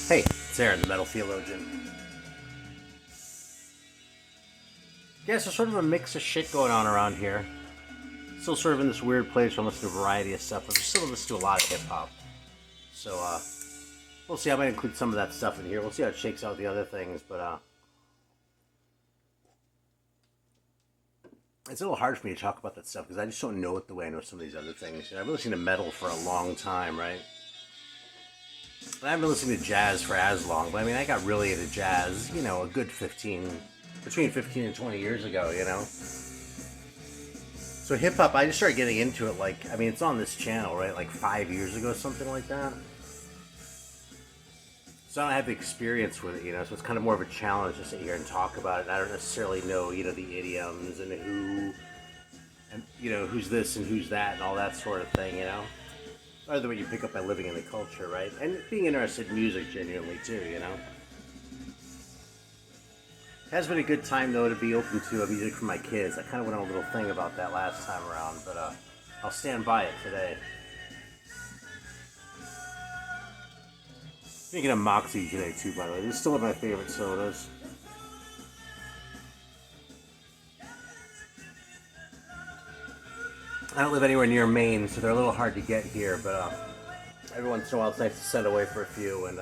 Hey, it's Aaron, the Metal Theologian. Yeah, so sort of a mix of shit going on around here. Still sort of in this weird place where I'm listening to a variety of stuff, but I'm still listening to a lot of hip hop. So, we'll see. I might include some of that stuff in here. We'll see how it shakes out with the other things, but, it's a little hard for me to talk about that stuff because I just don't know it the way I know some of these other things. I've been listening to metal for a long time, right? I haven't been listening to jazz for as long, but I mean, I got really into jazz, a good between 15 and 20 years ago, So hip hop, I just started getting into it it's on this channel, right? Like 5 years ago, something like that. So I don't have the experience with it, so it's kind of more of a challenge to sit here and talk about it. And I don't necessarily know, the idioms and who's this and who's that and all that sort of thing, Other what you pick up by living in the culture, right? And being interested in music genuinely too, It has been a good time though to be open to music for my kids. I kind of went on a little thing about that last time around, but I'll stand by it today. Speaking of Moxie today too, by the way, this is still one of my favorite sodas. I don't live anywhere near Maine, so they're a little hard to get here, but every once in a while it's nice to send away for a few and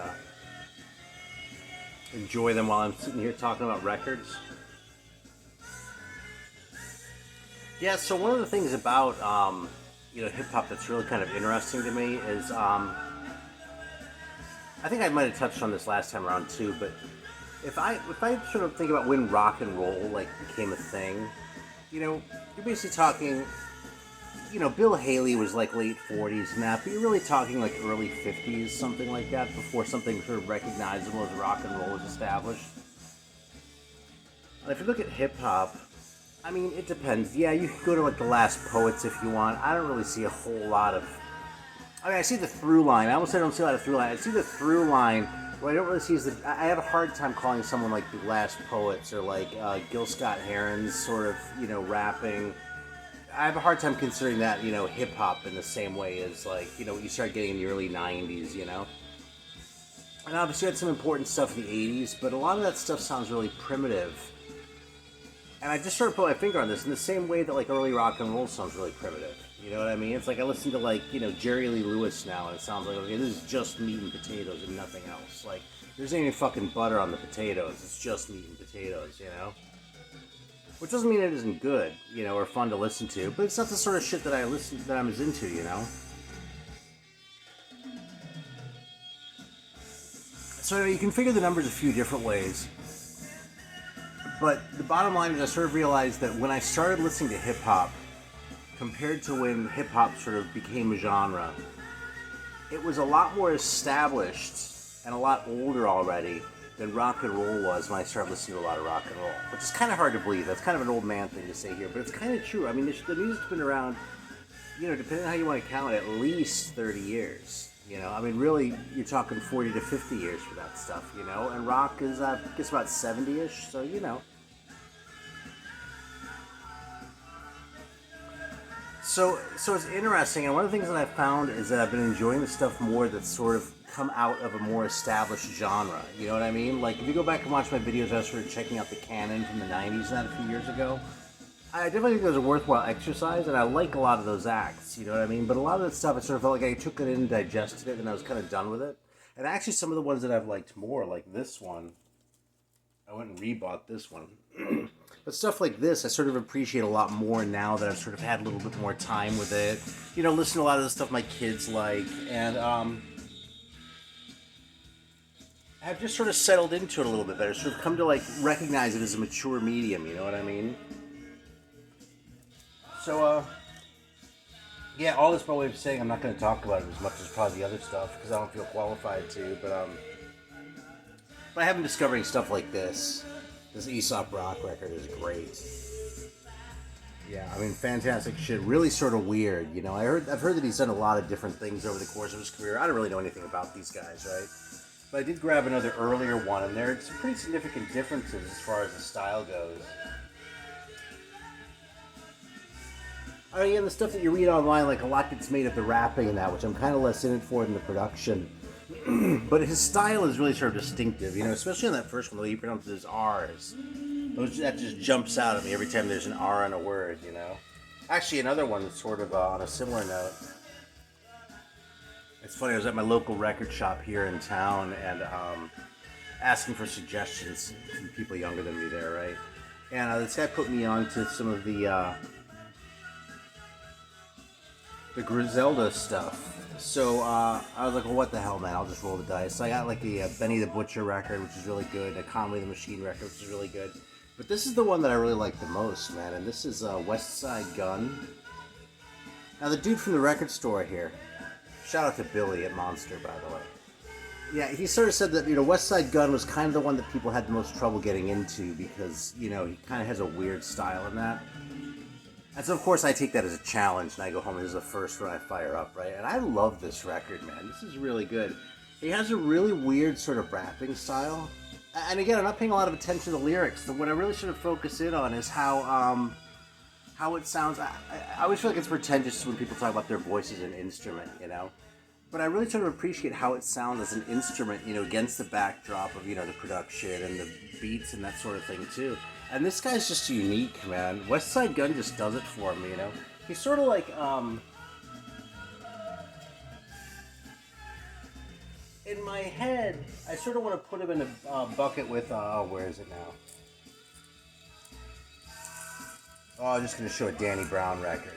enjoy them while I'm sitting here talking about records. Yeah, so one of the things about hip hop that's really kind of interesting to me is I think I might have touched on this last time around too, but if I sort of think about when rock and roll became a thing, you're basically talking. Bill Haley was like late 40s and that, but you're really talking like early 50s, something like that, before something sort of recognizable as rock and roll was established. And if you look at hip hop, I mean, it depends. Yeah, you can go to like the Last Poets if you want. I don't really see a whole lot of. I mean, I see the through line. I almost say I don't see a lot of through line. I see the through line. What I don't really see is that I have a hard time calling someone like the Last Poets or like Gil Scott-Heron's sort of, rapping. I have a hard time considering that, hip hop in the same way as what you start getting in the early 90s, And obviously had some important stuff in the 80s, but a lot of that stuff sounds really primitive. And I just sort of put my finger on this in the same way that early rock and roll sounds really primitive. You know what I mean? It's like I listen to Jerry Lee Lewis now and it sounds like, okay, this is just meat and potatoes and nothing else. There's any fucking butter on the potatoes. It's just meat and potatoes, Which doesn't mean it isn't good, or fun to listen to, but it's not the sort of shit that I'm as into, So you can figure the numbers a few different ways, but the bottom line is I sort of realized that when I started listening to hip hop, compared to when hip hop sort of became a genre, it was a lot more established and a lot older already than rock and roll was when I started listening to a lot of rock and roll, which is kind of hard to believe. That's kind of an old man thing to say here, but it's kind of true. I mean, the music's been around, depending on how you want to count it, at least 30 years. I mean, really, you're talking 40 to 50 years for that stuff, and rock is, I guess, about 70-ish, so, So it's interesting, and one of the things that I've found is that I've been enjoying the stuff more that's sort of come out of a more established genre. You know what I mean? Like, if you go back and watch my videos, I was sort of checking out the canon from the 90s and that a few years ago. I definitely think it was a worthwhile exercise, and I like a lot of those acts, you know what I mean? But a lot of that stuff, I sort of felt like I took it in, digested it, and I was kind of done with it. And actually, some of the ones that I've liked more, like this one, I went and rebought this one. But stuff like this, I sort of appreciate a lot more now that I've sort of had a little bit more time with it. Listen to a lot of the stuff my kids like, and I've just sort of settled into it a little bit better. Sort of come to recognize it as a mature medium. You know what I mean? So, yeah, all this by way of saying I'm not going to talk about it as much as probably the other stuff because I don't feel qualified to. But I have been discovering stuff like this. This Aesop Rock record is great. Yeah, I mean, fantastic shit. Really sort of weird, I've heard that he's done a lot of different things over the course of his career. I don't really know anything about these guys, right? But I did grab another earlier one, and there are some pretty significant differences as far as the style goes. Oh yeah, the stuff that you read online, a lot gets made of the rapping and that, which I'm kind of less in it for than the production. but his style is really sort of distinctive, especially on that first one, the way he pronounces his R's. That just jumps out at me every time there's an R in a word. Actually, another one that's sort of on a similar note. It's funny, I was at my local record shop here in town and asking for suggestions from people younger than me there, right? And this guy put me on to some of the Griselda stuff. So I was like, well, what the hell, man? I'll just roll the dice. So I got like the Benny the Butcher record, which is really good, a Conway the Machine record, which is really good. But this is the one that I really like the most, man. And this is West Side Gun. Now, the dude from the record store here, shout out to Billy at Monster, by the way. Yeah, he sort of said that, West Side Gun was kind of the one that people had the most trouble getting into because, he kind of has a weird style in that. And so, of course, I take that as a challenge, and I go home, and this is the first one I fire up, right? And I love this record, man. This is really good. He has a really weird sort of rapping style. And again, I'm not paying a lot of attention to the lyrics. What I really sort of focus in on is how it sounds. I always feel like it's pretentious when people talk about their voice as an instrument, But I really sort of appreciate how it sounds as an instrument, against the backdrop of, the production and the beats and that sort of thing, too. And this guy's just unique, man. West Side Gun just does it for me, He's sort of like, in my head, I sort of want to put him in a bucket with, where is it now? Oh, I'm just going to show a Danny Brown record.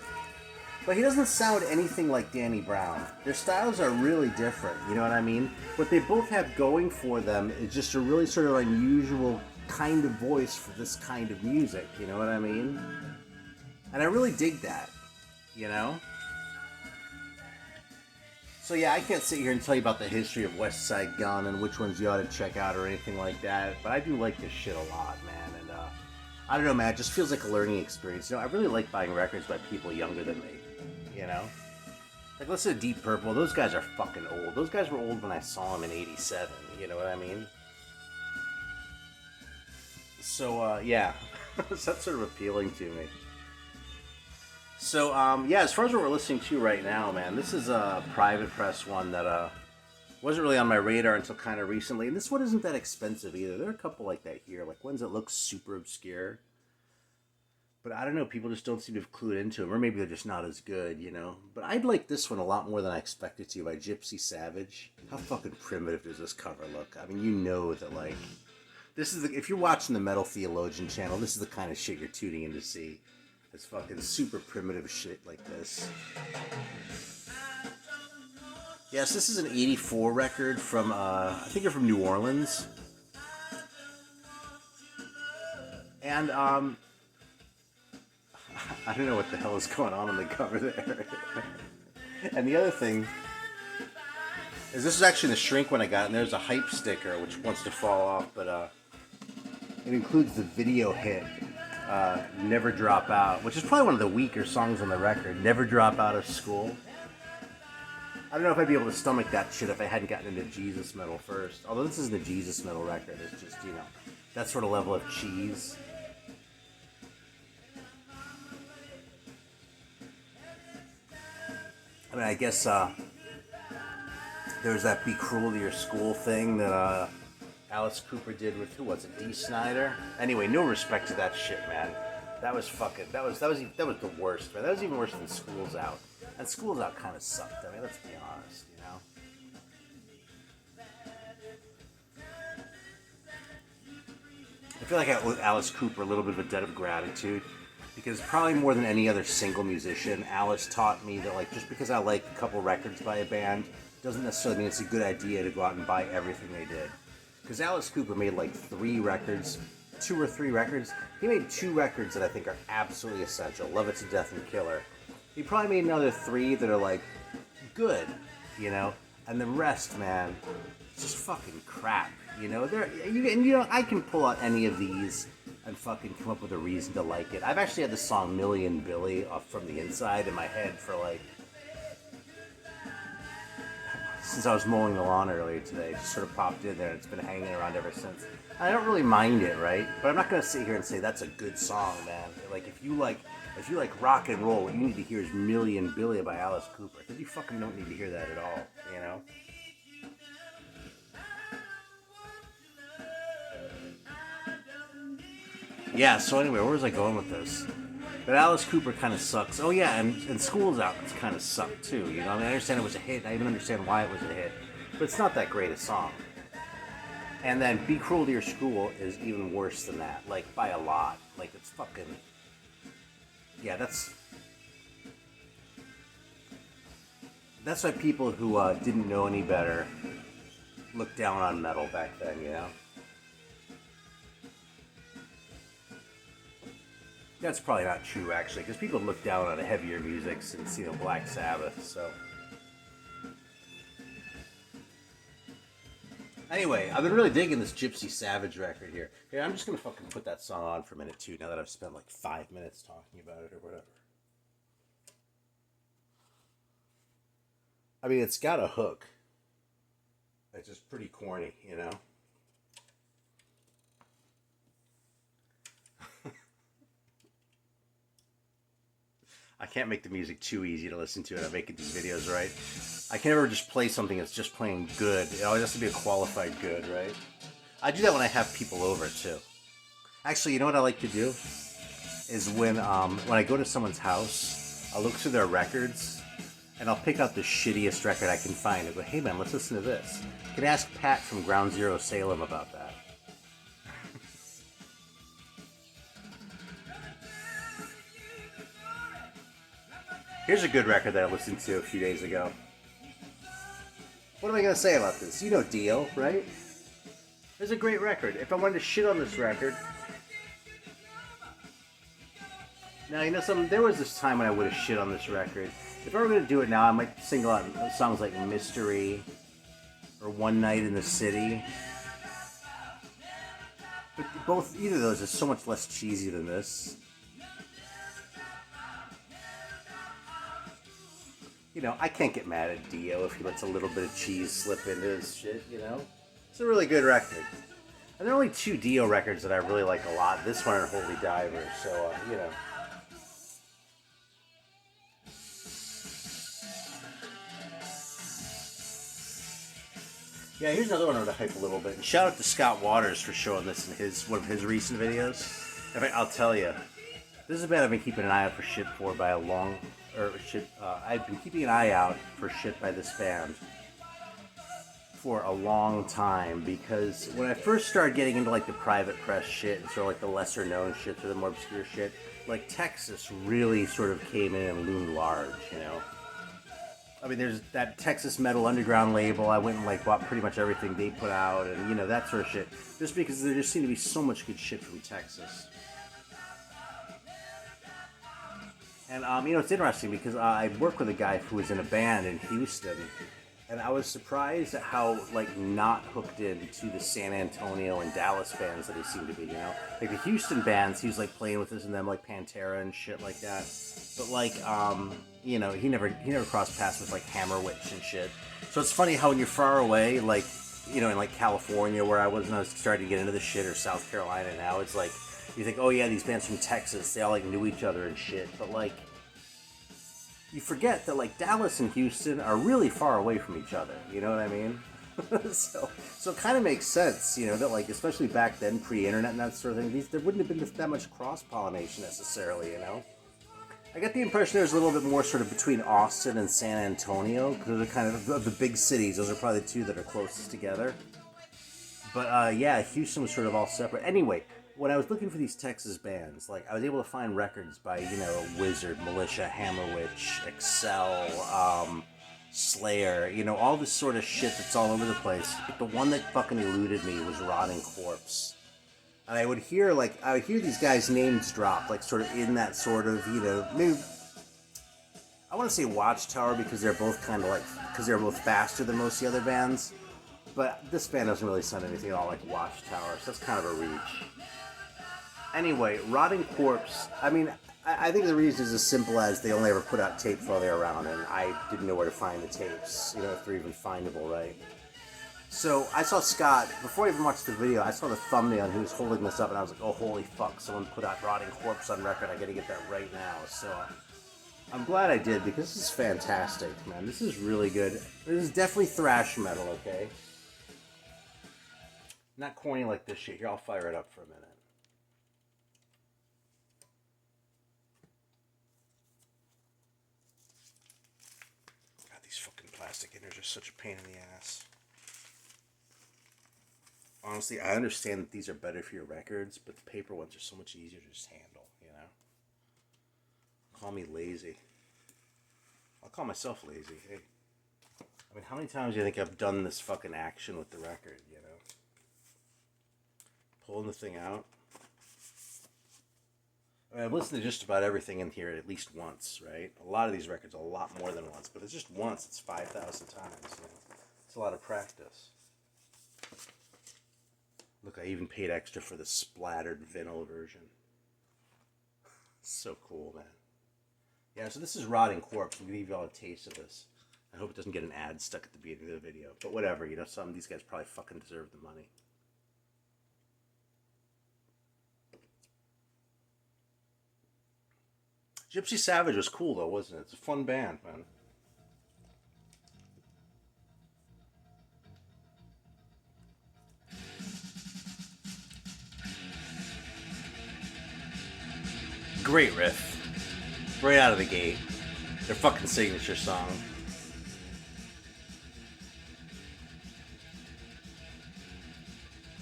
But he doesn't sound anything like Danny Brown. Their styles are really different, you know what I mean? What they both have going for them is just a really sort of unusual kind of voice for this kind of music, you know what I mean? And I really dig that, So yeah, I can't sit here and tell you about the history of West Side Gun and which ones you ought to check out or anything like that, but I do like this shit a lot, man, and I don't know, man, it just feels like a learning experience. I really like buying records by people younger than me, Like, listen to Deep Purple. Those guys are fucking old. Those guys were old when I saw them in '87, you know what I mean? So, yeah, that's sort of appealing to me. So, yeah, as far as what we're listening to right now, man, this is a Private Press one that wasn't really on my radar until kind of recently. And this one isn't that expensive either. There are a couple like that here, like ones that look super obscure. But I don't know, people just don't seem to have clued into them, or maybe they're just not as good, But I'd like this one a lot more than I expected to, by Gypsy Savage. How fucking primitive does this cover look? I mean, that, like, this is if you're watching the Metal Theologian channel, this is the kind of shit you're tuning in to see. It's fucking super primitive shit like this. Yes, this is an '84 record from, I think they're from New Orleans. And, I don't know what the hell is going on the cover there. And the other thing is this is actually the shrink one I got, and there's a hype sticker which wants to fall off, but it includes the video hit, Never Drop Out, which is probably one of the weaker songs on the record, Never Drop Out of School. I don't know if I'd be able to stomach that shit if I hadn't gotten into Jesus metal first. Although this isn't a Jesus metal record, it's just, that sort of level of cheese. I mean, I guess there was that Be Cruel to Your School thing that Alice Cooper did with, who was it, Dee Snider? Anyway, no respect to that shit, man. That was the worst, man. That was even worse than School's Out. And School's Out kind of sucked. I mean, let's be honest, I feel like I owe Alice Cooper a little bit of a debt of gratitude. Because probably more than any other single musician, Alice taught me that, like, just because I like a couple records by a band doesn't necessarily mean it's a good idea to go out and buy everything they did. Because Alice Cooper made like 2 or 3 records. He made 2 records that I think are absolutely essential. Love It to Death and Killer. He probably made another 3 that are like good, and the rest, man, it's just fucking crap, I can pull out any of these and fucking come up with a reason to like it. I've actually had the song Million Billy off From the Inside in my head for like, since I was mowing the lawn earlier today. It just sort of popped in there and it's been hanging around ever since. I don't really mind it, right? But I'm not gonna sit here and say that's a good song, man. Like, if you like rock and roll, what you need to hear is Million Billy by Alice Cooper. Because you fucking don't need to hear that at all, Yeah, so anyway, where was I going with this? But Alice Cooper kind of sucks. Oh yeah, and School's Out kind of sucked too. You know, I mean, I understand it was a hit. I even understand why it was a hit, but it's not that great a song. And then Be Cruel to Your School is even worse than that, like by a lot. Like it's fucking. Yeah, that's why people who didn't know any better looked down on metal back then. You know. That's probably not true, actually, because people look down on heavier music since, you know, Black Sabbath, so. Anyway, I've been really digging this Gypsy Savage record here. Yeah, I'm just going to fucking put that song on for a minute, too, now that I've spent like 5 minutes talking about it or whatever. I mean, it's got a hook. It's just pretty corny, you know? I can't make the music too easy to listen to, and I'm making these videos, right? I can never just play something that's just playing good. It always has to be a qualified good, right? I do that when I have people over, too. Actually, you know what I like to do? Is when I go to someone's house, I'll look through their records, and I'll pick out the shittiest record I can find and go, hey man, let's listen to this. You can ask Pat from Ground Zero Salem about that. Here's a good record that I listened to a few days ago. What am I going to say about this? You know Dio, right? It's a great record. If I wanted to shit on this record... Now, you know something? There was this time when I would have shit on this record. If I were going to do it now, I might single out songs like Mystery or One Night in the City. But either of those is so much less cheesy than this. You know, I can't get mad at Dio if he lets a little bit of cheese slip into his shit, you know? It's a really good record. And there are only 2 Dio records that I really like a lot. This one and Holy Diver, so, you know. Yeah, here's another one I want to hype a little bit. And shout out to Scott Waters for showing this in one of his recent videos. In fact, I'll tell you, this is a band I've been keeping an eye out for shit for by a long... I've been keeping an eye out for shit by this band for a long time, because when I first started getting into like the private press shit and sort of like the lesser known shit or the more obscure shit, like Texas really sort of came in and loomed large, you know? I mean, there's that Texas Metal Underground label. I went and like bought pretty much everything they put out, and you know, that sort of shit. Just because there just seemed to be so much good shit from Texas. And, you know, it's interesting because I work with a guy who was in a band in Houston, and I was surprised at how, like, not hooked into the San Antonio and Dallas bands that he seemed to be, you know? Like, the Houston bands, he was, like, playing with us and them, like, Pantera and shit like that. But, like, you know, he never crossed paths with, like, Hammer Witch and shit. So it's funny how when you're far away, like, you know, in, like, California where I was when I was starting to get into the shit, or South Carolina now, it's like... You think, oh yeah, these bands from Texas, they all like knew each other and shit. But like, you forget that like Dallas and Houston are really far away from each other. You know what I mean? so it kind of makes sense, you know, that like, especially back then, pre-internet and that sort of thing, there wouldn't have been that much cross-pollination necessarily, you know? I get the impression there's a little bit more sort of between Austin and San Antonio, because they're kind of the big cities. Those are probably the 2 that are closest together. But yeah, Houston was sort of all separate. Anyway, when I was looking for these Texas bands, like, I was able to find records by, you know, Wizard, Militia, Hammer Witch, Excel, Slayer, you know, all this sort of shit that's all over the place. But the one that fucking eluded me was Rotting Corpse. And I would hear these guys' names drop, like, sort of in that sort of, you know, maybe, I want to say Watchtower because they're both kind of like, because they're both faster than most of the other bands. But this band doesn't really sound anything at all like Watchtower, so that's kind of a reach. Anyway, Rotting Corpse, I mean, I think the reason is as simple as they only ever put out tapes while they were around, and I didn't know where to find the tapes, you know, if they're even findable, right? So I saw Scott, before I even watched the video, I saw the thumbnail and he was holding this up, and I was like, oh, holy fuck, someone put out Rotting Corpse on record, I gotta get that right now. So I'm glad I did, because this is fantastic, man. This is really good. This is definitely thrash metal, okay? Not corny like this shit. Here, I'll fire it up for a minute. They're just such a pain in the ass. Honestly, I understand that these are better for your records, but the paper ones are so much easier to just handle, you know? Call me lazy. I'll call myself lazy. Hey. I mean, how many times do you think I've done this fucking action with the record, you know? Pulling the thing out. I mean, I've listened to just about everything in here at least once, right? A lot of these records a lot more than once, but it's just once, it's 5,000 times. You know? It's a lot of practice. Look, I even paid extra for the splattered vinyl version. So cool, man. Yeah, so this is Rotting Corpse. I'm going to give you all a taste of this. I hope it doesn't get an ad stuck at the beginning of the video. But whatever, you know, some of these guys probably fucking deserve the money. Gypsy Savage was cool, though, wasn't it? It's a fun band, man. Great riff. Right out of the gate. Their fucking signature song.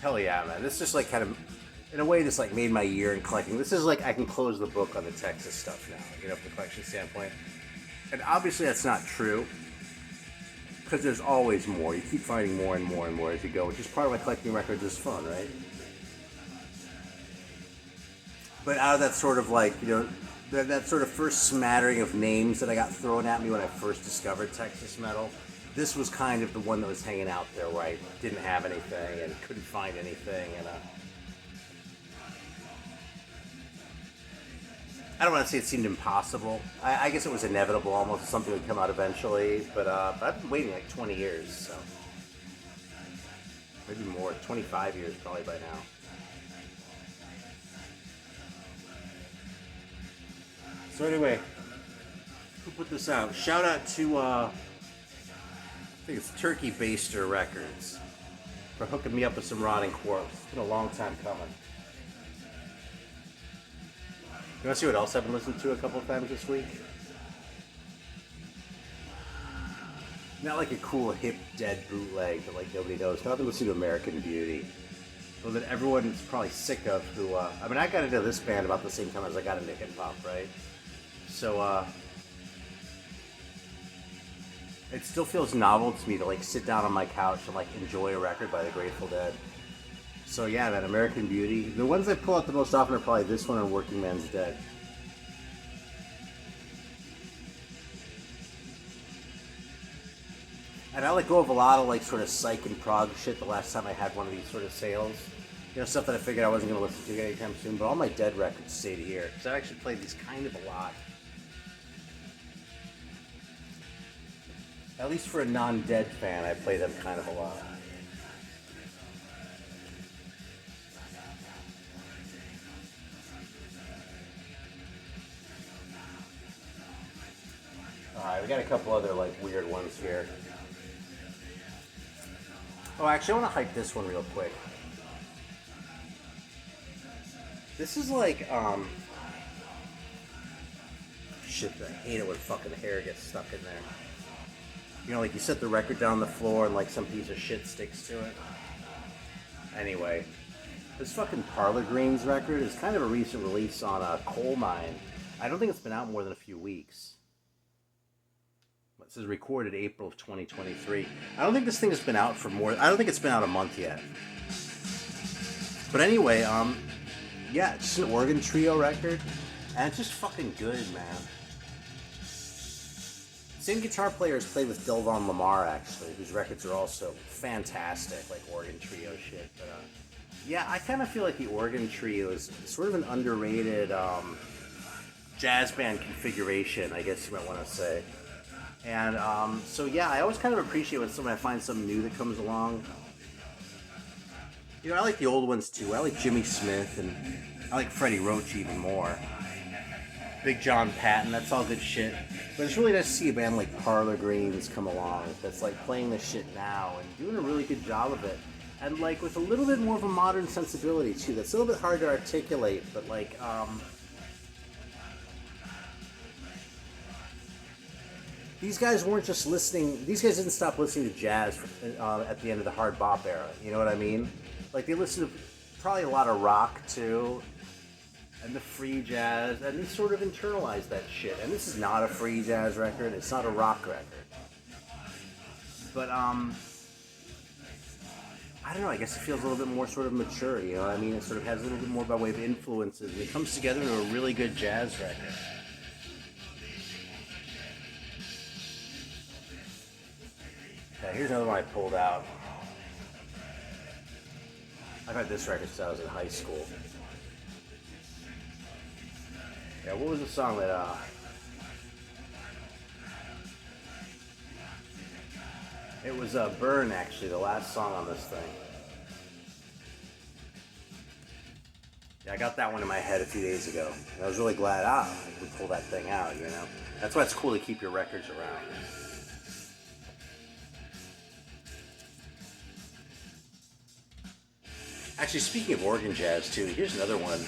Hell yeah, man. This is just like kind of, in a way, this like made my year in collecting. This is like I can close the book on the Texas stuff now, you know, from the collection standpoint. And obviously that's not true, because there's always more. You keep finding more and more and more as you go, which is part of why collecting records is fun, right? But out of that sort of like, you know, that sort of first smattering of names that I got thrown at me when I first discovered Texas metal, this was kind of the one that was hanging out there where I didn't have anything and couldn't find anything. And I don't want to say it seemed impossible. I guess it was inevitable almost. Something would come out eventually. But I've been waiting like 20 years, so maybe more, 25 years probably by now. So anyway, who put this out? Shout out to, I think it's Turkey Baster Records, for hooking me up with some Rotting Corpse. It's been a long time coming. You want to see what else I've been listening to a couple of times this week? Not like a cool hip dead bootleg that like nobody knows. I've been listening to American Beauty. So that everyone's probably sick of who, I mean, I got into this band about the same time as I got into hip hop, right? So, it still feels novel to me to like sit down on my couch and like enjoy a record by the Grateful Dead. So yeah, man, American Beauty. The ones I pull out the most often are probably this one and Working Man's Dead. And I let go of a lot of like sort of psych and prog shit the last time I had one of these sort of sales. You know, stuff that I figured I wasn't going to listen to anytime soon. But all my Dead records stayed here, because I actually played these kind of a lot. At least for a non-Dead fan, I play them kind of a lot. Alright, we got a couple other like weird ones here. Oh, actually, I want to hype this one real quick. This is like, shit, I hate it when fucking hair gets stuck in there. You know, like you set the record down on the floor and like some piece of shit sticks to it. Anyway, this fucking Parlor Greens record is kind of a recent release on Coal Mine. I don't think it's been out more than a few weeks. This is recorded April of 2023. I don't think this thing has been out for more, I don't think it's been out a month yet. But anyway, yeah, it's just an organ trio record, and it's just fucking good, man. Same guitar player has played with Delvon Lamar, actually, whose records are also fantastic, like organ trio shit. But yeah, I kind of feel like the organ trio is sort of an underrated jazz band configuration, I guess you might want to say. And so yeah, I always kind of appreciate when I find something new that comes along. You know, I like the old ones too. I like Jimmy Smith, and I like Freddie Roach even more. Big John Patton, that's all good shit. But it's really nice to see a band like Parlor Greens come along that's like playing this shit now and doing a really good job of it. And like with a little bit more of a modern sensibility too. That's a little bit hard to articulate, but like, these guys weren't just listening. These guys didn't stop listening to jazz at the end of the hard bop era. You know what I mean? Like, they listened to probably a lot of rock too, and the free jazz, and they sort of internalized that shit. And this is not a free jazz record. It's not a rock record. But I don't know, I guess it feels a little bit more sort of mature, you know what I mean? It sort of has a little bit more by way of influences, and it comes together into a really good jazz record. Okay, here's another one I pulled out. I've had this record since I was in high school. Yeah, what was the song that, it was Burn, actually, the last song on this thing. Yeah, I got that one in my head a few days ago. And I was really glad, I could pull that thing out, you know? That's why it's cool to keep your records around. Actually, speaking of organ jazz, too, here's another one.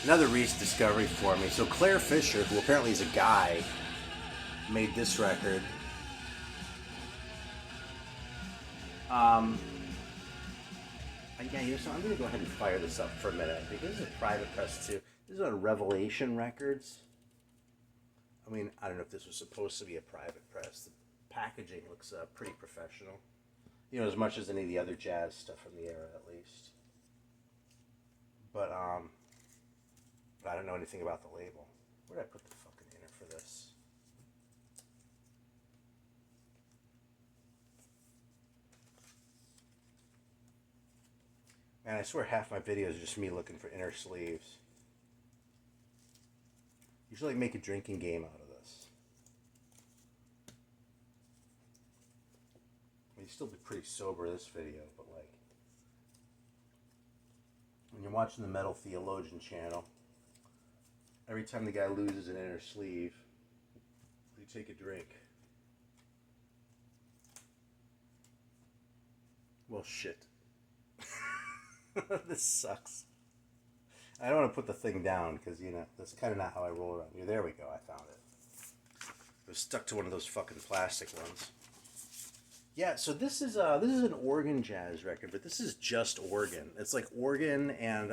Another recent discovery for me. So Claire Fisher, who apparently is a guy, made this record. Yeah, you know, so I'm going to go ahead and fire this up for a minute, because this is a private press too. This is on Revelation Records. I mean, I don't know if this was supposed to be a private press. The packaging looks pretty professional. You know, as much as any of the other jazz stuff from the era, at least. But I don't know anything about the label. Where did I put the fucking inner for this? Man, I swear half my videos are just me looking for inner sleeves. You should like make a drinking game out of this. I mean, you'd still be pretty sober this video, but like, when you're watching the Metal Theologian channel, every time the guy loses an inner sleeve, you take a drink. Well, shit. This sucks. I don't want to put the thing down because, you know, that's kind of not how I roll around here. There we go. I found it. It was stuck to one of those fucking plastic ones. Yeah, so this is an organ jazz record, but this is just organ. It's like organ and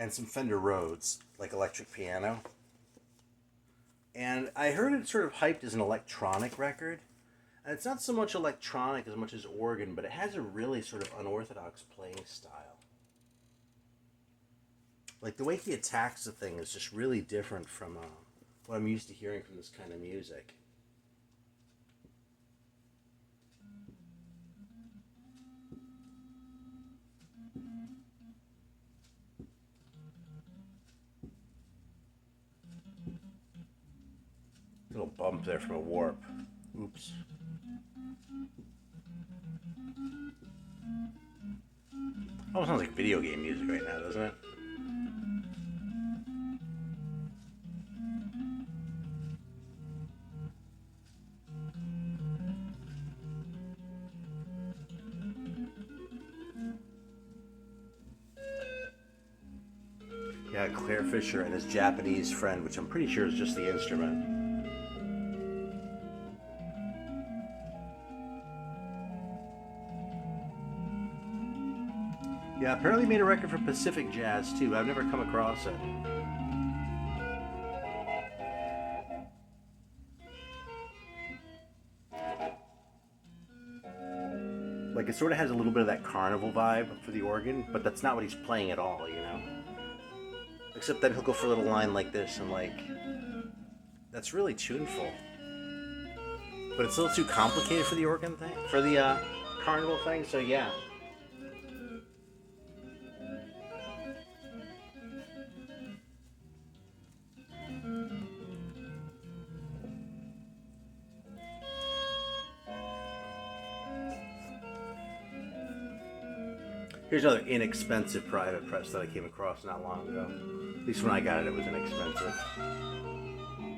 some Fender Rhodes, like electric piano. And I heard it sort of hyped as an electronic record. And it's not so much electronic as much as organ, but it has a really sort of unorthodox playing style. Like, the way he attacks the thing is just really different from what I'm used to hearing from this kind of music. Little bump there from a warp. Oops. Almost sounds like video game music right now, doesn't it? Yeah, Claire Fisher and his Japanese friend, which I'm pretty sure is just the instrument. Yeah, apparently made a record for Pacific Jazz too. I've never come across it. Like, it sort of has a little bit of that carnival vibe for the organ, but that's not what he's playing at all, you know? Except then he'll go for a little line like this, and like, that's really tuneful. But it's a little too complicated for the organ thing, for the carnival thing, so yeah. Here's another inexpensive private press that I came across not long ago. At least when I got it, it was inexpensive.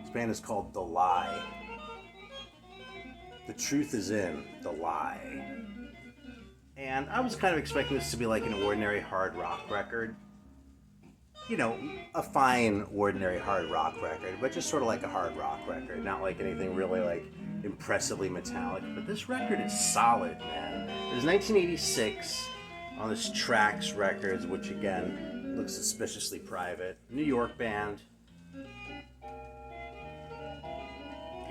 This band is called The Lie. The Truth Is In The Lie. And I was kind of expecting this to be like an ordinary hard rock record. you know, a fine, ordinary hard rock record, but just sort of like a hard rock record, not like anything really like impressively metallic. But this record is solid, man. It was 1986 on this Trax Records, which again looks suspiciously private. New York band.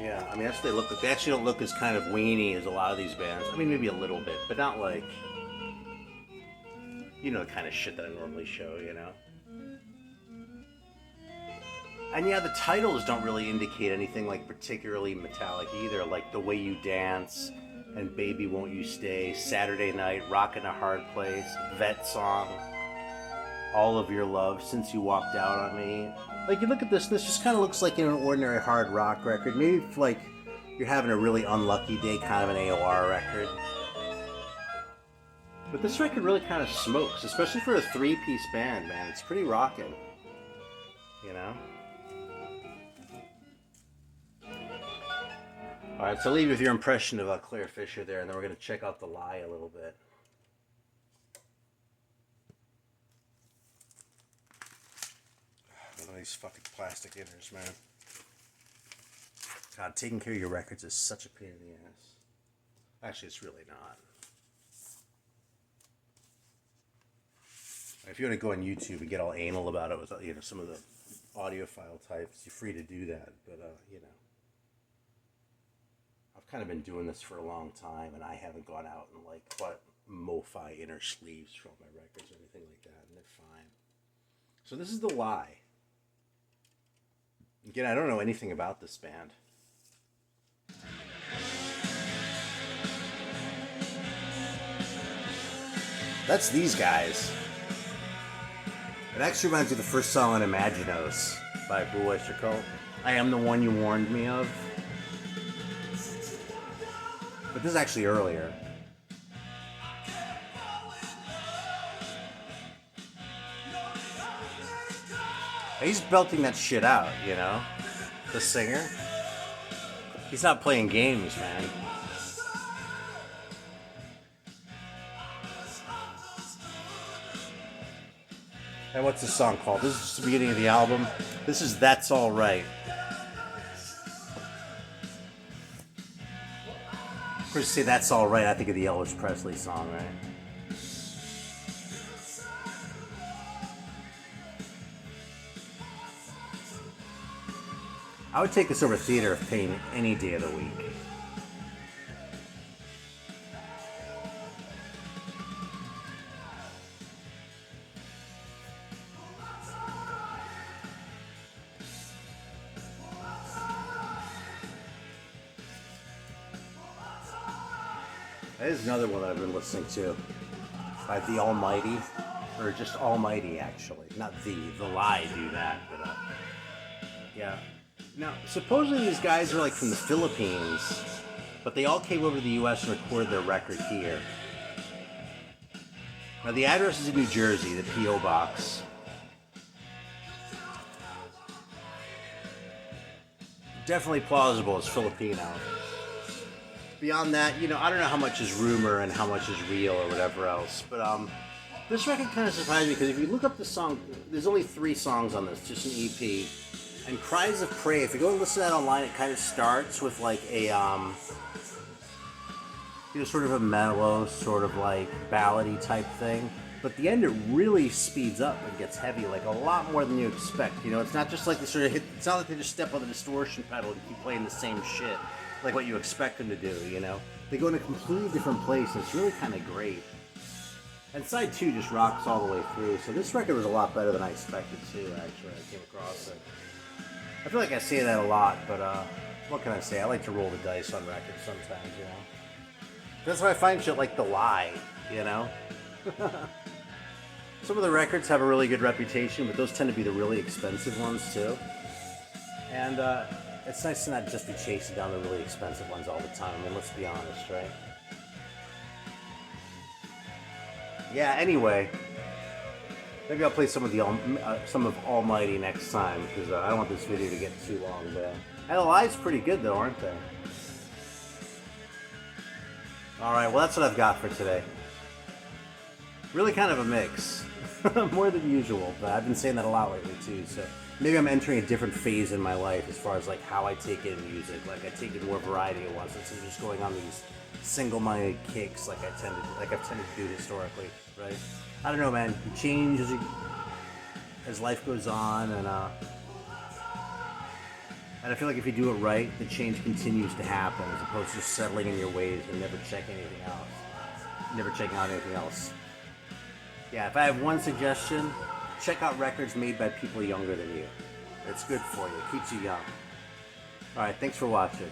Yeah, I mean that's what they look like. They actually don't look as kind of weenie as a lot of these bands. I mean maybe a little bit, but not like, you know, the kind of shit that I normally show, you know. And yeah, the titles don't really indicate anything like particularly metallic either, like The Way You Dance and Baby Won't You Stay, Saturday Night, Rockin' a Hard Place, Vet Song, All of Your Love, Since You Walked Out on Me. Like you look at this just kind of looks like an ordinary hard rock record. Maybe if, like you're having a really unlucky day, kind of an AOR record. But this record really kind of smokes, especially for a three-piece band, man. It's pretty rockin', you know? Alright, so I'll leave you with your impression of Claire Fisher there, and then we're going to check out The Lie a little bit. One of these fucking plastic inners, man. God, taking care of your records is such a pain in the ass. Actually, it's really not. If you want to go on YouTube and get all anal about it with, you know, some of the audio file types, you're free to do that. But, you know, I've kind of been doing this for a long time, and I haven't gone out and, like, bought MoFi inner sleeves for all my records or anything like that, and they're fine. So this is The Lie. Again, I don't know anything about this band. That's these guys. It actually reminds me of the first song on Imaginos by Blue Oyster Cult. I Am the One You Warned Me of. But this is actually earlier. He's belting that shit out, you know? The singer. He's not playing games, man. And what's the song called? This is just the beginning of the album. This is That's All Right. Of course, you say That's All Right, I think of the Elvis Presley song, right? I would take this over Theater of Pain any day of the week. That is another one that I've been listening to by The Almighty, or just Almighty actually, not The Lie do that, but yeah. Now, supposedly these guys are like from the Philippines, but they all came over to the U.S. and recorded their record here. Now the address is in New Jersey, the P.O. Box. Definitely plausible as Filipino. Beyond that, you know, I don't know how much is rumor and how much is real or whatever else, but this record kind of surprised me because if you look up the song, there's only 3 songs on this, just an EP. And Cries of Prey, if you go and listen to that online, it kind of starts with like a, you know, sort of a mellow, sort of like ballady type thing. But at the end, it really speeds up and gets heavy, like a lot more than you expect. You know, it's not just like they sort of hit, it's not like they just step on the distortion pedal and keep playing the same shit, like what you expect them to do, you know? They go in a completely different place, and it's really kind of great. And side 2 just rocks all the way through, so this record was a lot better than I expected too, actually. I came across it. I feel like I say that a lot, but what can I say? I like to roll the dice on records sometimes, you know? That's why I find shit like The Lie, you know? Some of the records have a really good reputation, but those tend to be the really expensive ones too. And it's nice to not just be chasing down the really expensive ones all the time. I mean, let's be honest, right? Yeah, anyway. Maybe I'll play some of Almighty next time, because I don't want this video to get too long. But the Lie's pretty good though, aren't they? Alright, well that's what I've got for today. Really kind of a mix. more than usual. But I've been saying that a lot lately too. So maybe I'm entering a different phase in my life as far as like how I take in music. Like I take in more variety at once instead of just going on these single-minded kicks like I've tended to do historically, right? I don't know, man. You change as life goes on, and I feel like if you do it right, the change continues to happen as opposed to just settling in your ways and never checking anything else. Never checking out anything else. Yeah, if I have one suggestion, check out records made by people younger than you. It's good for you. It keeps you young. Alright, thanks for watching.